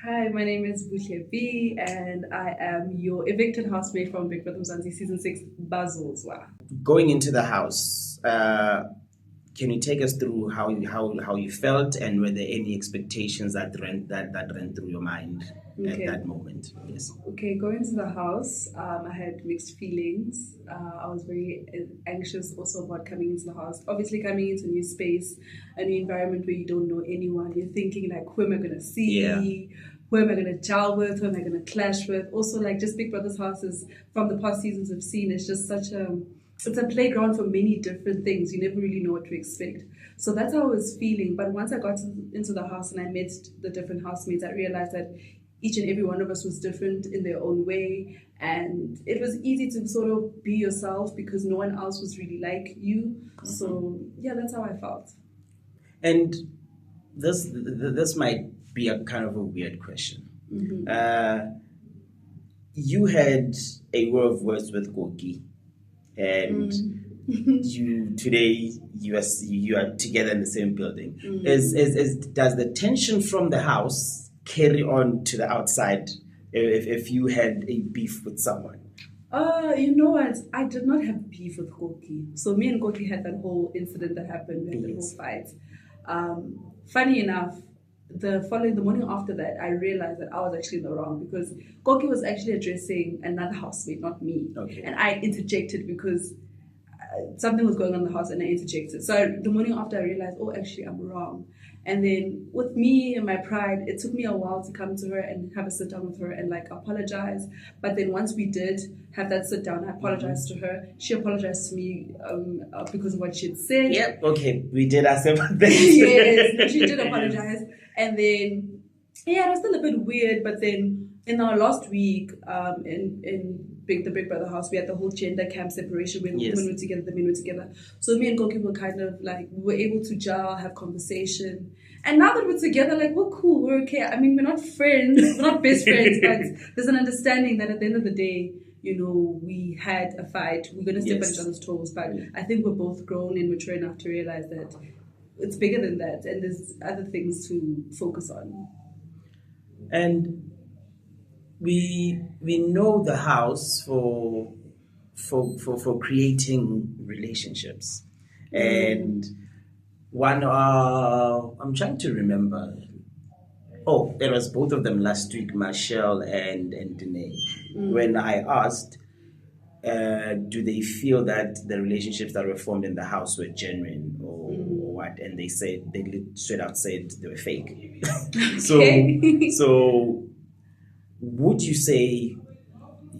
Hi, my name is Buhle and I am your evicted housemate from Big Brother Mzansi Season 6 Bazuzwa. Going into the house, can you take us through how you felt, and were there any expectations that ran through your mind at that moment? Yes. Okay, going to the house, I had mixed feelings. I was very anxious also about coming into the house. Obviously, coming into a new space, a new environment where you don't know anyone, you're thinking like, who am I going to see? Yeah. Who am I going to gel with? Who am I going to clash with? Also, like just Big Brother's house is, from the past seasons we've seen, it's just such a it's a playground for many different things. You never really know what to expect. So that's how I was feeling. But once I got into the house and I met the different housemates, I realized that each and every one of us was different in their own way. And it was easy to sort of be yourself because no one else was really like you. Mm-hmm. So, yeah, that's how I felt. And this might be a kind of a weird question. Mm-hmm. You had a war of words with Goki, and you today you are together in the same building. Does the tension from the house carry on to the outside if you had a beef with someone? You know what? I did not have beef with Goki. So me and Goki had that whole incident that happened. We had the whole fight. Funny enough, the morning after that, I realized that I was actually in the wrong because Goki was actually addressing another housemate, not me. Okay. And I interjected because something was going on in the house and I interjected. So the morning after, I realized, oh, actually, I'm wrong. And then with me and my pride, it took me a while to come to her and have a sit down with her and like apologize. But then once we did have that sit down, I apologized to her. She apologized to me because of what she had said. Yep. Okay. We did ask about that. Yes, she did apologize. And then, yeah, it was still a bit weird. But then in our last week, in the Big Brother house, we had the whole gender camp separation where the women were together, the men were together. So me and Goki were kind of like, we were able to gel, have conversation. And now that we're together, like, we're cool, we're okay. I mean, we're not friends, we're not best friends, but there's an understanding that at the end of the day, you know, we had a fight, we're going to step on each other's toes. But I think we're both grown and mature enough to realize that it's bigger than that and there's other things to focus on. And we know the house for creating relationships, and one I'm trying to remember. Oh, it was both of them last week, Marshall and Danae. When I asked, do they feel that the relationships that were formed in the house were genuine or what? And they said, they straight out said they were fake. So would you say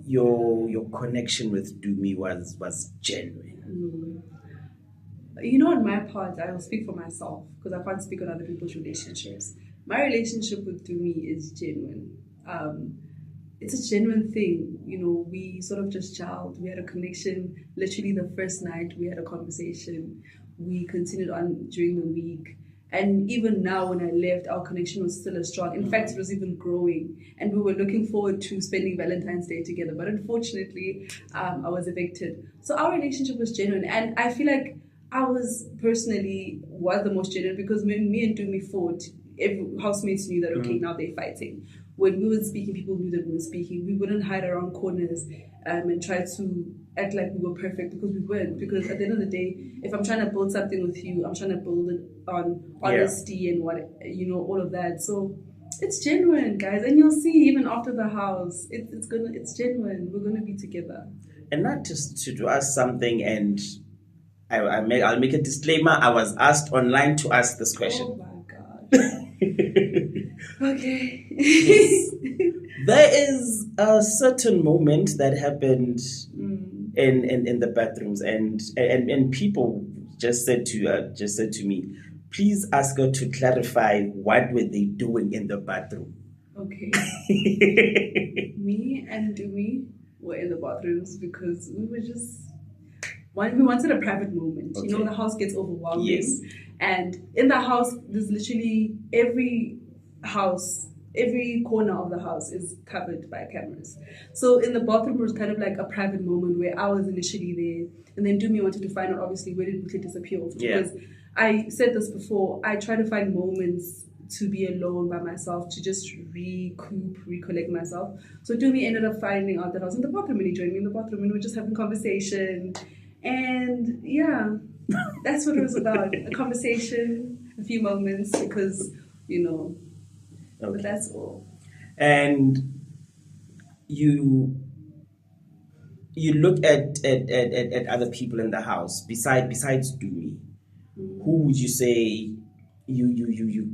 your connection with Dumi was genuine? You know, on my part, I will speak for myself because I can't speak on other people's relationships. My relationship with Dumi is genuine. It's a genuine thing. You know, we sort of just gelled. We had a connection. Literally the first night we had a conversation. We continued on during the week. And even now, when I left, our connection was still as strong. In fact, it was even growing. And we were looking forward to spending Valentine's Day together. But unfortunately, I was evicted. So our relationship was genuine. And I feel like I was the most genuine because when me and Dumi fought, housemates knew that, okay, now they're fighting. When we were speaking, people knew that we were speaking. We wouldn't hide around corners and try to act like we were perfect because we weren't. Because at the end of the day, if I'm trying to build something with you, I'm trying to build it on honesty and all of that. So it's genuine, guys, and you'll see even after the house, it's genuine. We're gonna be together. And not just to ask something, and I'll make a disclaimer. I was asked online to ask this question. Oh my god. Okay. Yes. There is a certain moment that happened in the bathrooms, and people just said to me, please ask her to clarify what were they doing in the bathroom. Okay. Me and Dumi were in the bathrooms because we were just we wanted a private moment. Okay. You know, the house gets overwhelming. Yes. And in the house, there's literally every corner of the house is covered by cameras. So in the bathroom was kind of like a private moment where I was initially there, and then Dumi wanted to find out, obviously, where did Buhle disappear off? Because I said this before, I try to find moments to be alone by myself, to just recollect myself. So Dumi ended up finding out that I was in the bathroom, and he joined me in the bathroom, and we were just having conversation. And yeah, that's what it was about. A conversation, a few moments, because, but that's all. And you look at other people in the house besides Dumi. Who would you say you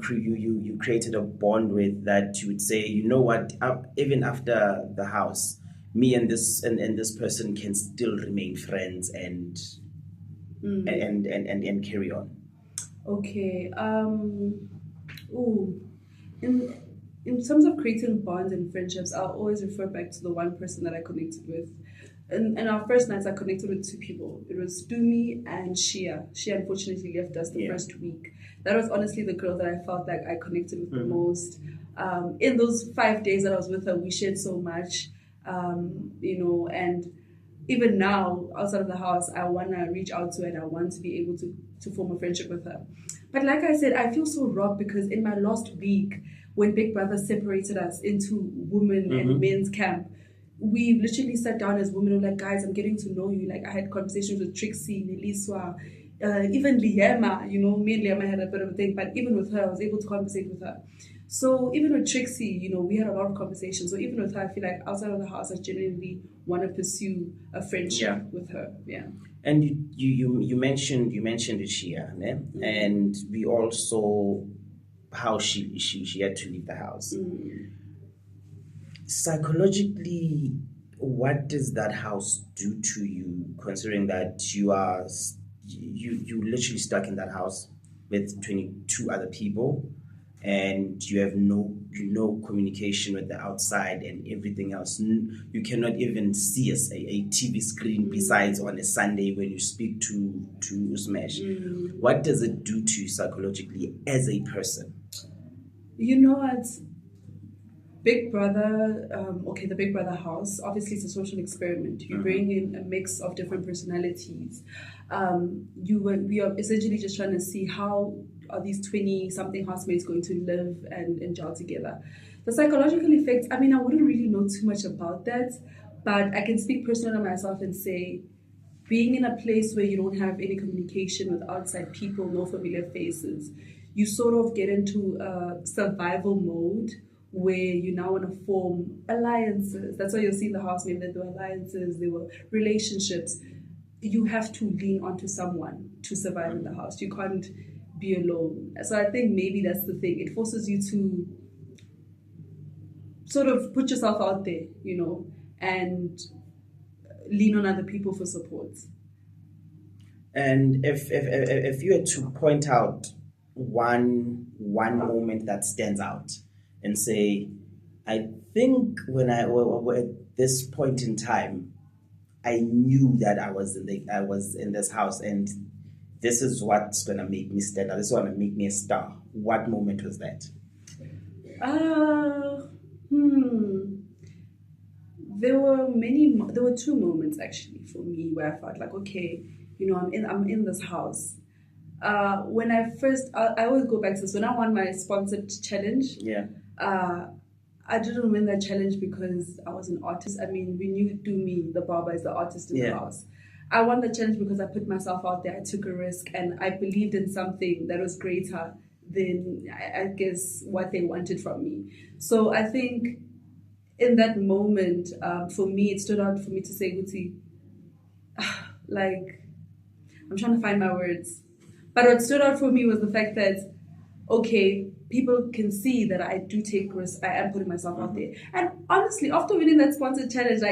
created a bond with, that you would say, you know what, even after the house, me and this person can still remain friends and carry on? Okay. In terms of creating bonds and friendships, I'll always refer back to the one person that I connected with. And our first nights, I connected with two people. It was Dumi and Shia. She unfortunately left us the first week. That was honestly the girl that I felt like I connected with the most. In those 5 days that I was with her, we shared so much, and even now, outside of the house, I want to reach out to her and I want to be able to form a friendship with her. But like I said, I feel so robbed because in my last week, when Big Brother separated us into women and men's camp, we literally sat down as women and were like, guys, I'm getting to know you. Like, I had conversations with Trixie, Neliswa, even Liema. Me and Liema had a bit of a thing, but even with her, I was able to conversate with her. So even with Trixie, we had a lot of conversations. So even with her, I feel like outside of the house, I genuinely want to pursue a friendship with her. Yeah. And you mentioned Shia, né? And we all saw how she had to leave the house. Psychologically, what does that house do to you, considering that you literally stuck in that house with 22 other people, and you have no communication with the outside and everything else? You cannot even see a TV screen besides on a Sunday when you speak to Smash. What does it do to you psychologically as a person? You know what? Big Brother, the Big Brother house, obviously it's a social experiment. You bring in a mix of different personalities. We are essentially just trying to see how are these 20-something housemates going to live and gel together. The psychological effects, I wouldn't really know too much about that, but I can speak personally on myself and say, being in a place where you don't have any communication with outside people, no familiar faces, you sort of get into a survival mode where you now want to form alliances. That's why you'll see in the house, maybe there were alliances, there were relationships. You have to lean onto someone to survive in the house. You can't be alone. So I think maybe that's the thing. It forces you to sort of put yourself out there, and lean on other people for support. And if you had to point out one moment that stands out and say, I think when at this point in time, I knew that I was in this house, and this is what's gonna make me stand out. This is gonna make me a star. What moment was that? There were two moments actually for me where I felt like, okay, I'm in this house. When I always go back to this. When I won my sponsored challenge, I didn't win that challenge because I was an artist. We knew Dumi, the barber, is the artist in the house. I won the challenge because I put myself out there. I took a risk and I believed in something that was greater than, I guess, what they wanted from me. So I think in that moment, for me, it stood out for me to say, Guti, I'm trying to find my words. But what stood out for me was the fact that, okay, people can see that I do take risks. I am putting myself out there. And honestly, after winning that sponsored challenge,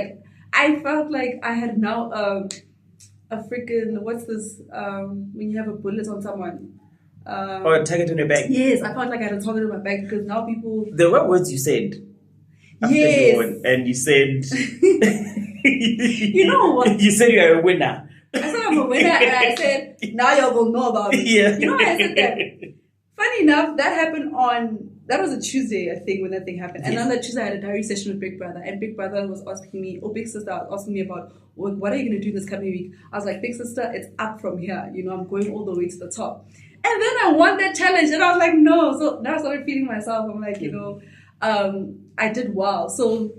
I felt like I had now a freaking, what's this, when you have a bullet on someone? Or a target on your back. Yes, I felt like I had a target on my back because now people... There were words you said. After you won, and you said... You know what? You said you're a winner. I said I'm a winner, and I said, now y'all will know about it. Yeah. You know why I said that? Funny enough, that happened that was a Tuesday, I think, when that thing happened. And on that Tuesday, I had a diary session with Big Brother. And Big Brother was asking me, Big Sister was asking me about, what are you going to do this coming week? I was like, Big Sister, it's up from here. I'm going all the way to the top. And then I won that challenge, and I was like, no. So now I started feeling myself. I'm like, I did well. So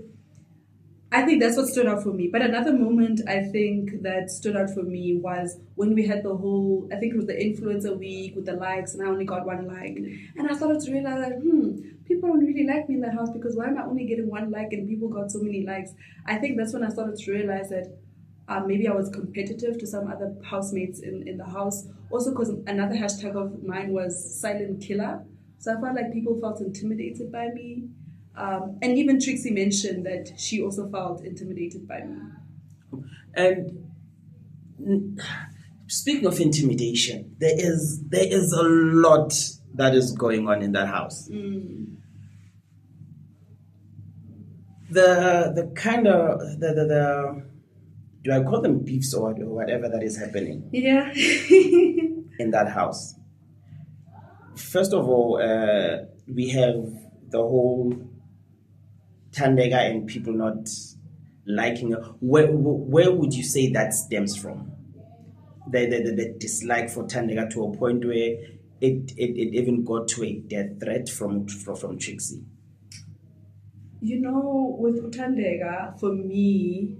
I think that's what stood out for me. But another moment I think that stood out for me was when we had the whole, I think it was the influencer week with the likes, and I only got 1 like. And I started to realize that, people don't really like me in the house, because why am I only getting 1 like and people got so many likes? I think that's when I started to realize that maybe I was competitive to some other housemates in the house. Also because another hashtag of mine was silent killer. So I felt like people felt intimidated by me. And even Trixie mentioned that she also felt intimidated by me. And speaking of intimidation, there is a lot that is going on in that house. The kind of the do I call them beefs or whatever that is happening? Yeah. In that house. First of all, we have the whole Thandeka and people not liking her. Where would you say that stems from? The dislike for Thandeka to a point where it even got to a death threat from Trixie. With Thandeka, for me,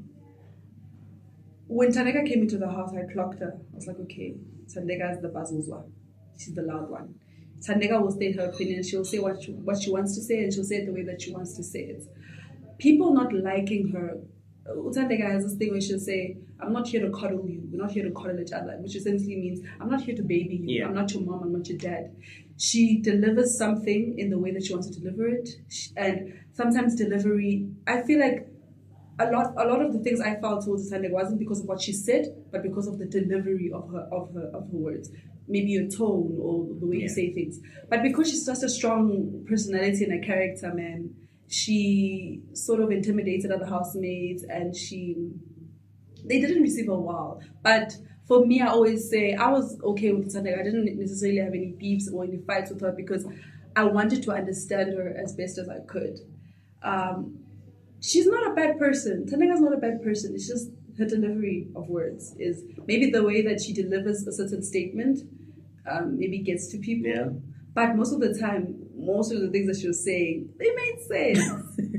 when Thandeka came into the house, I clocked her. I was like, okay, Thandeka is the bazuzwa. She's the loud one. Thandeka will state her opinion. She'll say what she wants to say, and she'll say it the way that she wants to say it. People not liking her, Thandeka has this thing where she'll say, I'm not here to cuddle you. We're not here to cuddle each other, which essentially means I'm not here to baby you. Yeah. I'm not your mom. I'm not your dad. She delivers something in the way that she wants to deliver it. And sometimes delivery, I feel like a lot of the things I felt towards Thandeka wasn't because of what she said, but because of the delivery of her words. Maybe your tone or the way you say things. But because she's such a strong personality and a character, man, she sort of intimidated other housemates, and they didn't receive her well. But for me, I always say I was okay with Thandeka. I didn't necessarily have any beefs or any fights with her because I wanted to understand her as best as I could. She's not a bad person. Thandeka's not a bad person. It's just her delivery of words is maybe the way that she delivers a certain statement maybe gets to people. Yeah. But most of the time, most of the things that she was saying, they made sense.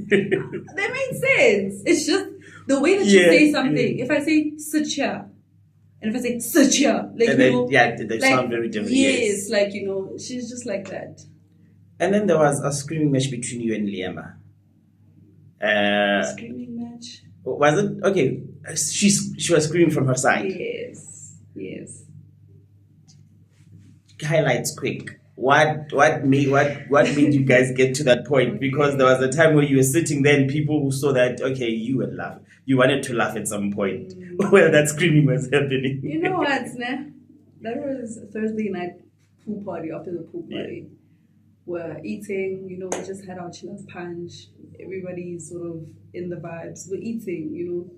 They made sense. It's just the way that you say something. If I say sit here, and if I say sit here, they sound very different. Yes, she's just like that. And then there was a screaming match between you and Liema. Screaming match? Was it? Okay. She was screaming from her side. Yes. Highlights quick. What made you guys get to that point? Because there was a time where you were sitting there and people who saw that, okay, you would laugh. You wanted to laugh at some point where that screaming was happening. You know what, Nah? That was Thursday night pool party. After the pool party, we're eating. We just had our chillers punch. Everybody's sort of in the vibes. We're eating.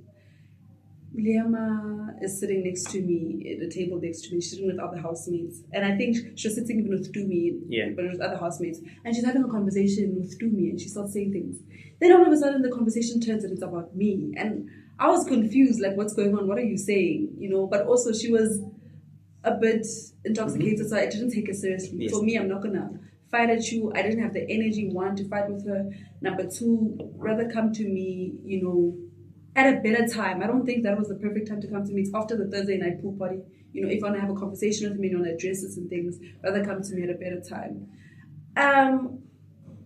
Liema is sitting next to me at the table next to me. She's sitting with other housemates, and I think she was sitting even with Dumi, but with other housemates. And she's having a conversation with Dumi, and she starts saying things. Then all of a sudden, the conversation turns and it's about me, and I was confused, like, what's going on? What are you saying? But also she was a bit intoxicated, so I didn't take it seriously. Yes. For me, I'm not gonna fight at you. I didn't have the energy, 1, to fight with her. Number 2, rather come to me, at a better time. I don't think that was the perfect time to come to me. It's after the Thursday night pool party. If you want to have a conversation with me, you want to address this and things, rather come to me at a better time.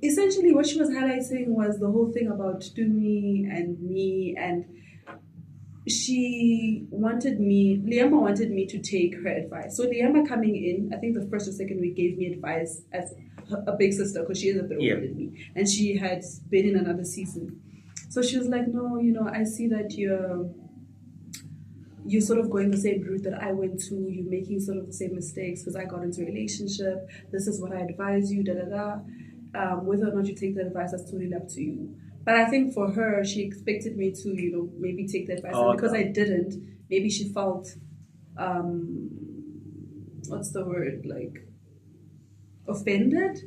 Essentially, what she was highlighting was the whole thing about Dumi and me, and Liema wanted me to take her advice. So Liema coming in, I think the first or second week gave me advice as a big sister, because she is a bit older than me, and she had been in another season. So she was like, no, I see that you're sort of going the same route that I went to. You're making sort of the same mistakes because I got into a relationship. This is what I advise you, whether or not you take that advice, that's totally up to you. But I think for her, she expected me to, maybe take that advice. And because I didn't, maybe she felt, what's the word, like, offended.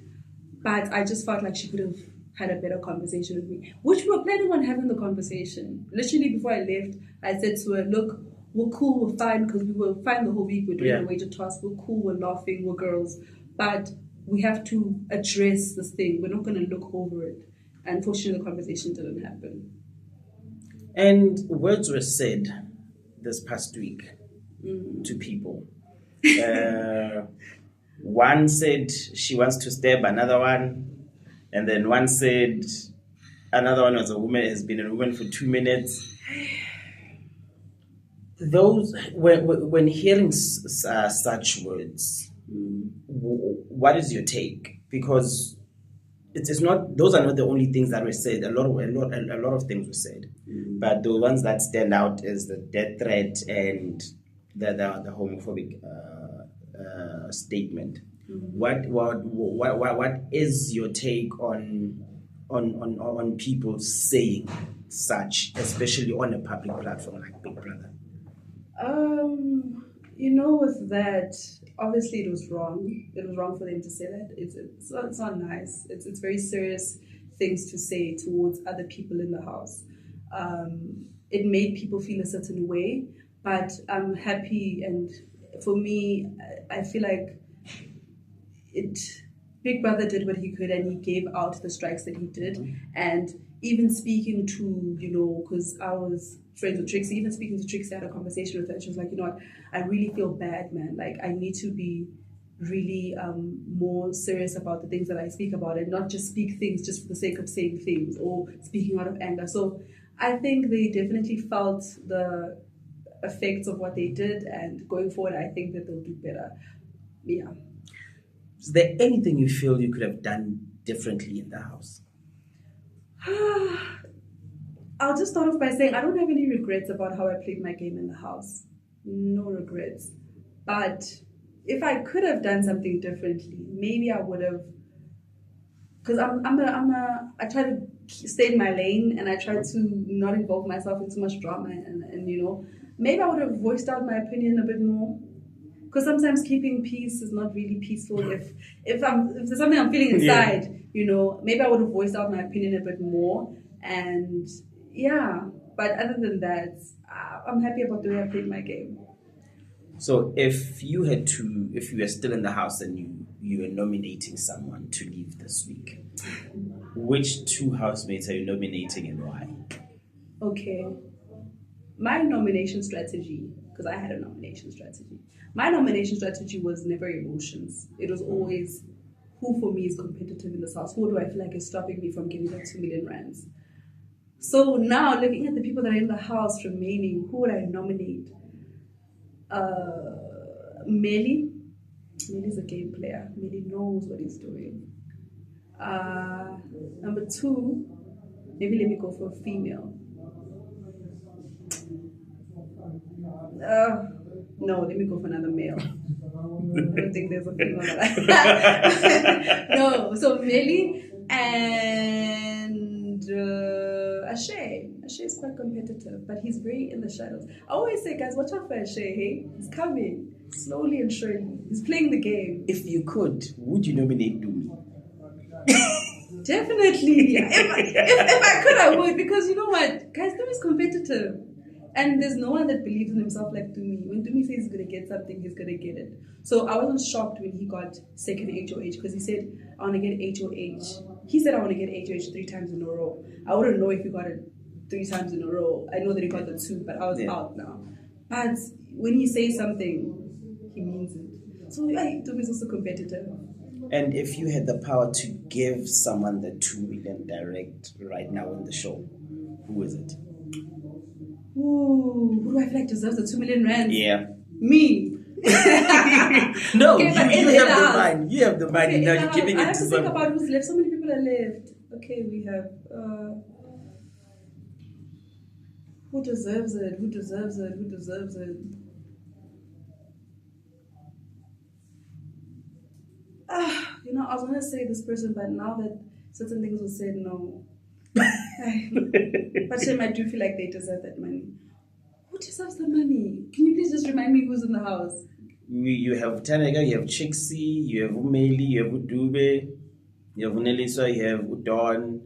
But I just felt like she could have had a better conversation with me, which we were planning on having the conversation. Literally before I left, I said to her, look, we're cool, we're fine, because we were fine the whole week. We're doing Yeah. the wager task. We're cool, we're laughing, we're girls. But we have to address this thing. We're not going to look over it. Unfortunately, the conversation didn't happen. And words were said this past week to people. One said she wants to stab another one, and then one said another one was a woman, has been a woman for 2 minutes. Those, when hearing such words, what is your take? Because it's not; those are not the only things that were said. A lot of things were said, but the ones that stand out is the death threat and the homophobic statement. What is your take on people saying such, especially on a public platform like Big Brother? With that, obviously it was wrong. It was wrong for them to say that. It's not nice. It's very serious things to say towards other people in the house. It made people feel a certain way, but I'm happy, and for me, I feel like Big Brother did what he could, and he gave out the strikes that he did. And even speaking to, because I was friends with Trixie, even speaking to Trixie, I had a conversation with her. She was like, what, I really feel bad, man. Like, I need to be really more serious about the things that I speak about, and not just speak things just for the sake of saying things or speaking out of anger. So I think they definitely felt the effects of what they did, and going forward, I think that they'll do better. Yeah. Is there anything you feel you could have done differently in the house? I'll just start off by saying I don't have any regrets about how I played my game in the house. No regrets. But if I could have done something differently, maybe I would have. Because I try to stay in my lane, and I try to not involve myself in too much drama, and maybe I would have voiced out my opinion a bit more. Because sometimes keeping peace is not really peaceful. If there's something I'm feeling inside, maybe I would have voiced out my opinion a bit more. And yeah, but other than that, I'm happy about the way I played my game. So if you were still in the house and you were nominating someone to leave this week, which two housemates are you nominating and why? Okay. My nomination strategy, because I had a nomination strategy. My nomination strategy was never emotions. It was always who for me is competitive in this house. Who do I feel like is stopping me from getting that 2 million rands? So now, looking at the people that are in the house remaining, who would I nominate? Melly. Melly's a game player. Melly knows what he's doing. Number 2, maybe let me go for a female. No, let me go for another male. I don't think there's a female that No, so Melly and Ashay. Ashay is quite competitive, but he's very in the shadows. I always say, guys, watch out for Ashay, hey? He's coming, slowly and surely. He's playing the game. If you could, would you nominate Dumi? Definitely. If I could, I would, because you know what? Guys, Dumi's competitive. And there's no one that believes in himself like Dumi. When Dumi says he's going to get something, he's going to get it. So I wasn't shocked when he got second HOH, because he said, I want to get HOH. He said, I want to get HOH 3 times in a row. I wouldn't know if he got it 3 times in a row. I know that he got the 2, but I was out now. But when he says something, he means it. So Dumi's also competitive. And if you had the power to give someone the 2 million direct right now on the show, who is it? Ooh, who do I feel like deserves the 2 million rands? Yeah. Me. No, okay, you have the mind. You have the mind. Okay, now you're giving I it have to to someone. think about who's left. So many people are left. Okay, we have who deserves it? Who deserves it? Who deserves it? I was gonna say this person, but now that certain things were said, no. But Shem, I do feel like they deserve that money. Who deserves the money? Can you please just remind me who's in the house? You have Tanega, you have Trixie, you have Umeli, you have Udube, you have Uneliswa, you have Udon.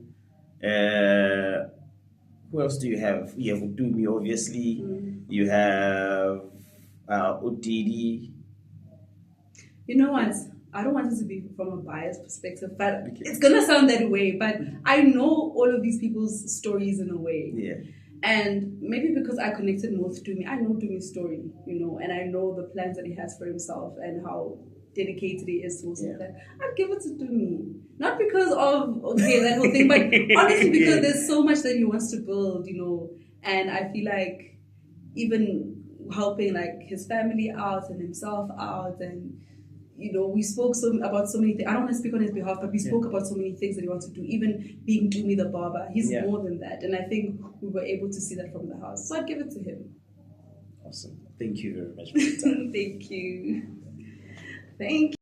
Who else do you have? You have Udumi, obviously. You have Odidi. You know what? I don't want it to be from a biased perspective, but it's gonna sound that way. But I know all of these people's stories in a way. Yeah. And maybe because I connected more to Dumi, I know Dumi's story, and I know the plans that he has for himself and how dedicated he is towards that. I'd give it to Dumi. Not because of, that whole thing, but honestly because there's so much that he wants to build, and I feel like even helping like his family out and himself out, and we spoke about so many things. I don't want to speak on his behalf, but we spoke about so many things that he wants to do, even being Dumi the barber. He's more than that. And I think we were able to see that from the house. So I'd give it to him. Awesome. Thank you very much for your time. Thank you. Thank you.